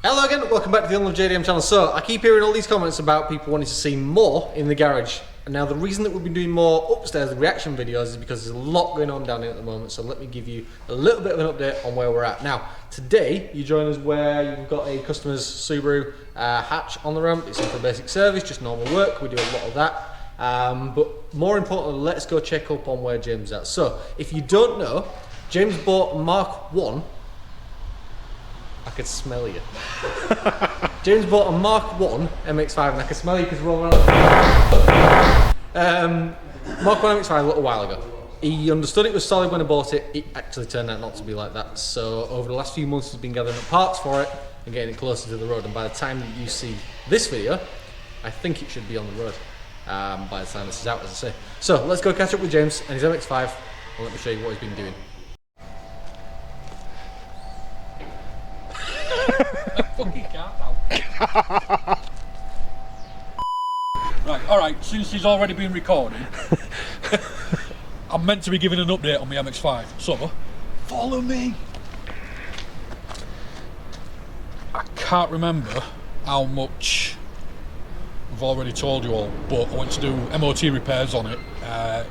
Hello again, welcome back to the Unloved JDM channel. So, I keep hearing all these comments about people wanting to see more in the garage. And now the reason that we've been doing more upstairs, the reaction videos, is because there's a lot going on down here at the moment. So let me give you a little bit of an update on where we're at. Now, today, you join us where you've got a customer's Subaru hatch on the ramp. It's in for basic service, just normal work. We do a lot of that. But more importantly, let's go check up on where James is at. So, if you don't know, James bought a Mark 1. I could smell you. James bought a Mark 1 MX-5 and I could smell you because we're all around. Mark 1 MX-5 a little while ago. He understood it was solid when I bought it. It actually turned out not to be like that. So over the last few months he's been gathering up parts for it and getting it closer to the road. And by the time that you see this video, I think it should be on the road by the time this is out, as I say. So let's go catch up with James and his MX-5 and let me show you what he's been doing. Fucking can't now. Right, alright, since he's already been recording, I'm meant to be giving an update on my MX-5, so follow me. I can't remember how much I've already told you all, but I went to do MOT repairs on it.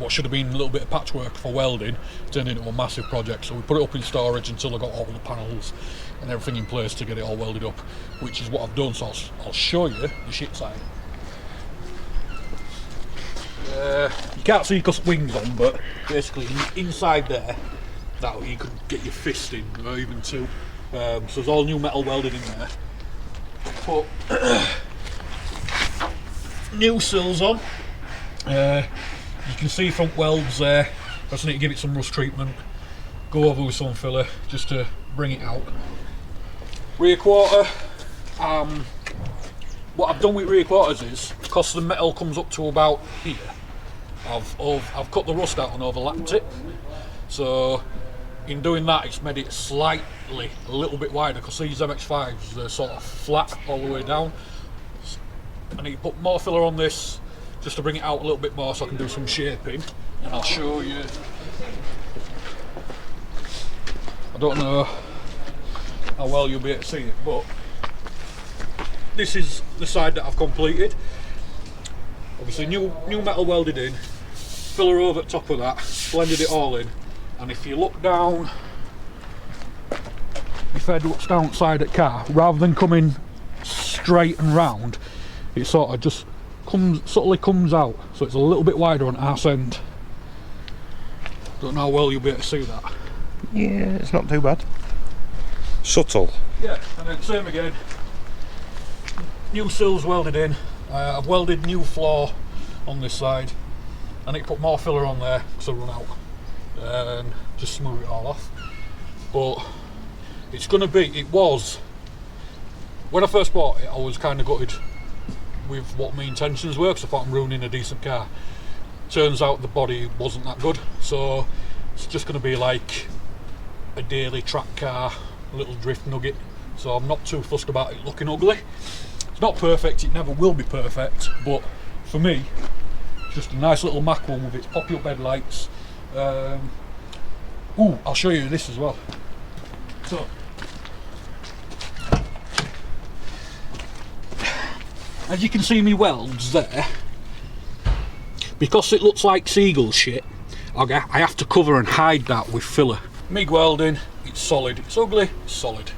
What should have been a little bit of patchwork for welding turned into a massive project, so we put it up in storage until I got all the panels and everything in place to get it all welded up, which is what I've done. So I'll show you the shit side. You can't see because wings on, but basically inside there, that you could get your fist in, or even two. So there's all new metal welded in there. Put new sills on. You can see front welds there. I just need to give it some rust treatment. Go over with some filler just to bring it out. Rear quarter. What I've done with rear quarters is, because the metal comes up to about here, I've cut the rust out and overlapped it. So in doing that, it's made it slightly a little bit wider, because these MX-5s, they're sort of flat all the way down. I need to put more filler on this just to bring it out a little bit more so I can do some shaping, and I'll show you. I don't know how well you'll be able to see it, but this is the side that I've completed. Obviously new metal welded in, filler over the top of that, blended it all in, and if you look down, if head looks down side of the car, rather than coming straight and round, it sort of just subtly comes out, so it's a little bit wider on arse end. Don't know how well you'll be able to see that. Yeah, it's not too bad. Subtle. Yeah, and then same again. New sills welded in. I've welded new floor on this side. I need to put more filler on there because I run out. And just smooth it all off. But it's going to be, it was, when I first bought it, I was kind of gutted with what my intentions were, because I thought I'm ruining a decent car. Turns out the body wasn't that good, so it's just going to be like a daily track car, a little drift nugget. So I'm not too fussed about it looking ugly. It's not perfect, it never will be perfect, but for me, it's just a nice little Mac one with its pop-up headlights. Ooh, I'll show you this as well. So, as you can see me welds there, because it looks like seagull shit, I have to cover and hide that with filler. MIG welding, it's solid. It's ugly, it's solid.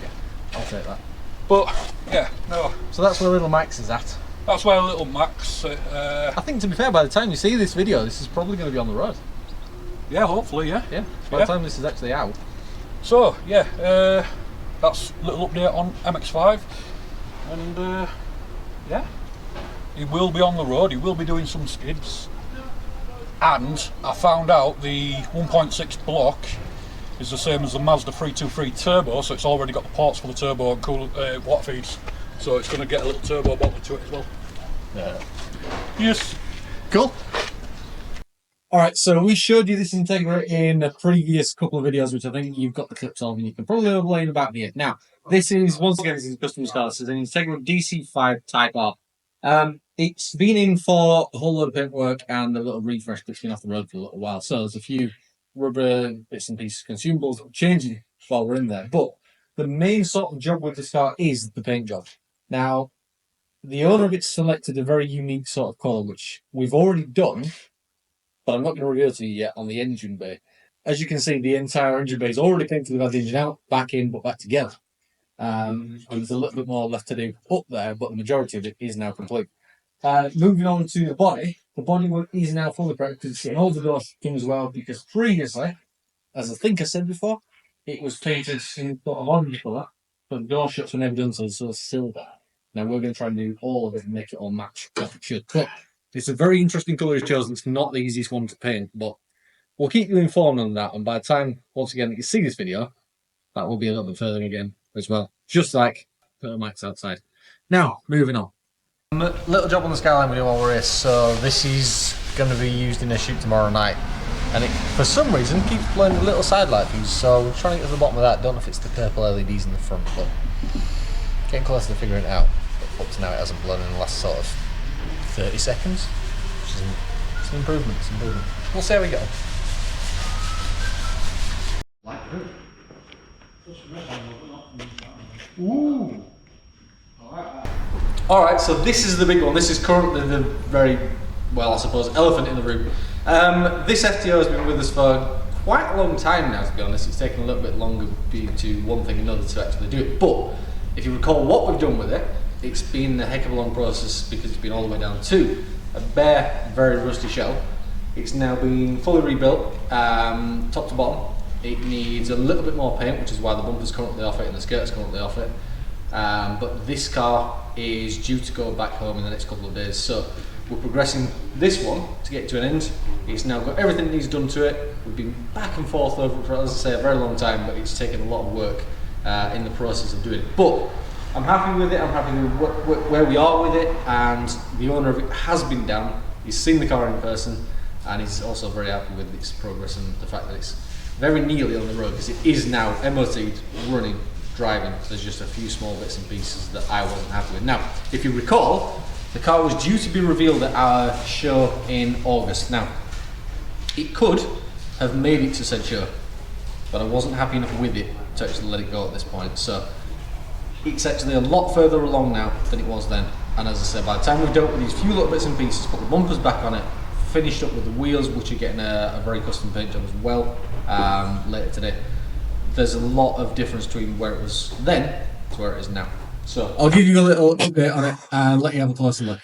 Yeah, I'll take that. But, yeah, no. So that's where little Max is at. That's where little Max... I think, to be fair, by the time you see this video, this is probably going to be on the road. Yeah, hopefully, yeah. Yeah, by the time this is actually out. So, yeah, that's a little update on MX-5. And, yeah, he will be on the road, he will be doing some skids. And I found out the 1.6 block is the same as the Mazda 323 turbo, so it's already got the ports for the turbo and cool water feeds. So it's going to get a little turbo bottle to it as well. Yeah. Yes. Cool. Alright, so we showed you this Integra in a previous couple of videos, which I think you've got the clips of, and you can probably overlay in about here. Now, this is, once again, this is a customer's car. This is an Integra DC5 Type R. It's been in for a whole lot of paperwork and a little refresh, but it's been off the road for a little while. So there's a few rubber bits and pieces, consumables changing while we're in there. But the main sort of job with this car is the paint job. Now, the owner of it selected a very unique sort of colour, which we've already done, but I'm not going to reveal to you yet on the engine bay. As you can see, the entire engine bay is already painted. We've had the engine out, back in, but back together. And there's a little bit more left to do up there, but the majority of it is now complete. Moving on to the body work is now fully prepped. It's getting all the door in as well, because previously, as I think I said before, it was painted in sort of orange colour, but the door shuts were never done, so it's sort of silver. Now we're going to try and do all of it and make it all match like it should. But it's a very interesting colour he's chosen. It's not the easiest one to paint, but we'll keep you informed on that. And by the time, once again, that you see this video, that will be a little bit further again as well. Just like the Max outside. Now, moving on. Little job on the Skyline we do while we're here. So this is going to be used in a shoot tomorrow night. And it, for some reason, keeps blowing a little side light fuse. So we're trying to get to the bottom of that. Don't know if it's the purple LEDs in the front, but getting closer to figuring it out. But up to now it hasn't blown in the last sort of 30 seconds. Which is it's an improvement, it's an improvement. We'll see how we go. Ooh! Alright, so this is the big one. This is currently the very, well, I suppose, elephant in the room. This FTO has been with us for quite a long time now, to be honest. It's taken a little bit longer to one thing another to actually do it. But if you recall what we've done with it, it's been a heck of a long process because it's been all the way down to a bare, very rusty shell. It's now been fully rebuilt, top to bottom. It needs a little bit more paint, which is why the bumper's currently off it and the skirt's currently off it. But this car is due to go back home in the next couple of days. So we're progressing this one to get to an end. It's now got everything it needs done to it. We've been back and forth over it for, as I say, a very long time, but it's taken a lot of work in the process of doing it. But I'm happy with it. I'm happy with where we are with it, and the owner of it has been down. He's seen the car in person, and he's also very happy with its progress and the fact that it's very nearly on the road, because it is now MOT'd, running, driving. There's just a few small bits and pieces that I wasn't happy with. Now, if you recall, the car was due to be revealed at our show in August. Now, it could have made it to said show, but I wasn't happy enough with it to actually let it go at this point. So it's actually a lot further along now than it was then. And as I said, by the time we've dealt with these few little bits and pieces, put the bumpers back on it, finished up with the wheels, which are getting a very custom paint job as well later today, there's a lot of difference between where it was then to where it is now. So I'll give you a little update on it and let you have a closer look.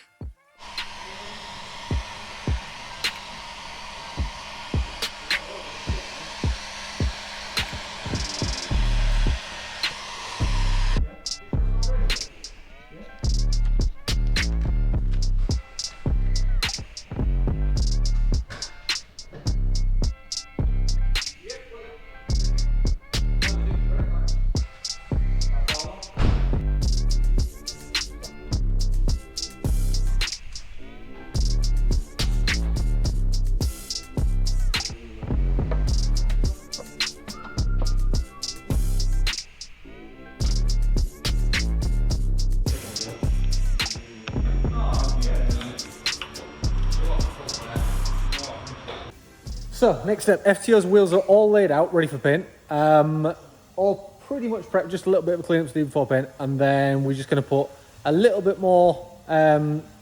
So, next step, FTO's wheels are all laid out, ready for paint. All pretty much prepped, just a little bit of a clean up to do before paint, and then we're just going to put a little bit more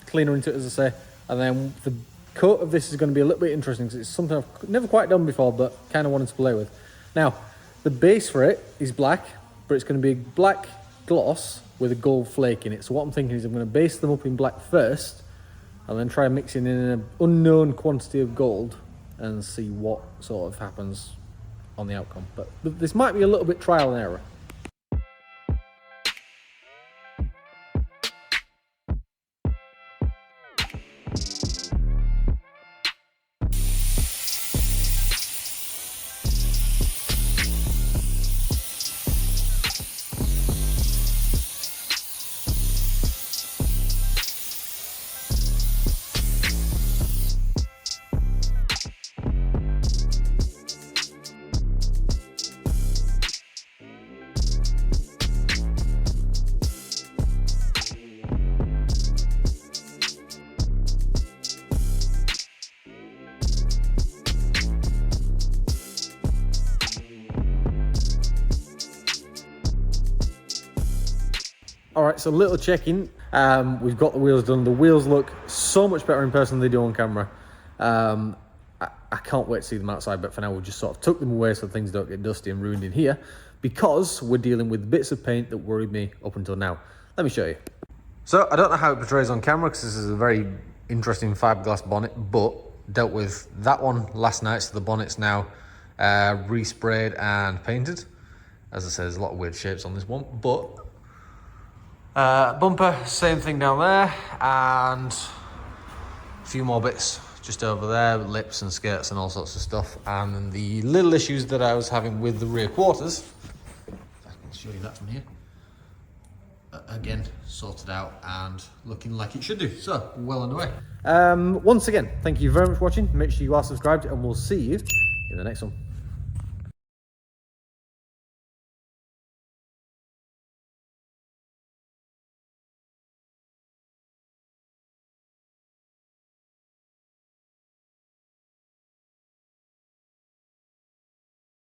cleaner into it, as I say, and then the coat of this is going to be a little bit interesting because it's something I've never quite done before, but kind of wanted to play with. Now, the base for it is black, but it's going to be black gloss with a gold flake in it. So what I'm thinking is I'm going to base them up in black first, and then try mixing in an unknown quantity of gold and see what sort of happens on the outcome. But this might be a little bit trial and error. All right, so little check-in. We've got the wheels done. The wheels look so much better in person than they do on camera. I can't wait to see them outside, but for now we've just sort of tucked them away so things don't get dusty and ruined in here, because we're dealing with bits of paint that worried me up until now. Let me show you. So I don't know how it portrays on camera because this is a very interesting fiberglass bonnet, but dealt with that one last night, so the bonnet's now resprayed and painted. As I said, there's a lot of weird shapes on this one, but bumper, same thing down there, and a few more bits just over there, lips and skirts and all sorts of stuff. And then the little issues that I was having with the rear quarters, if I can show you that from here, again, sorted out and looking like it should do. So, well underway. Once again, thank you very much for watching. Make sure you are subscribed, and we'll see you in the next one.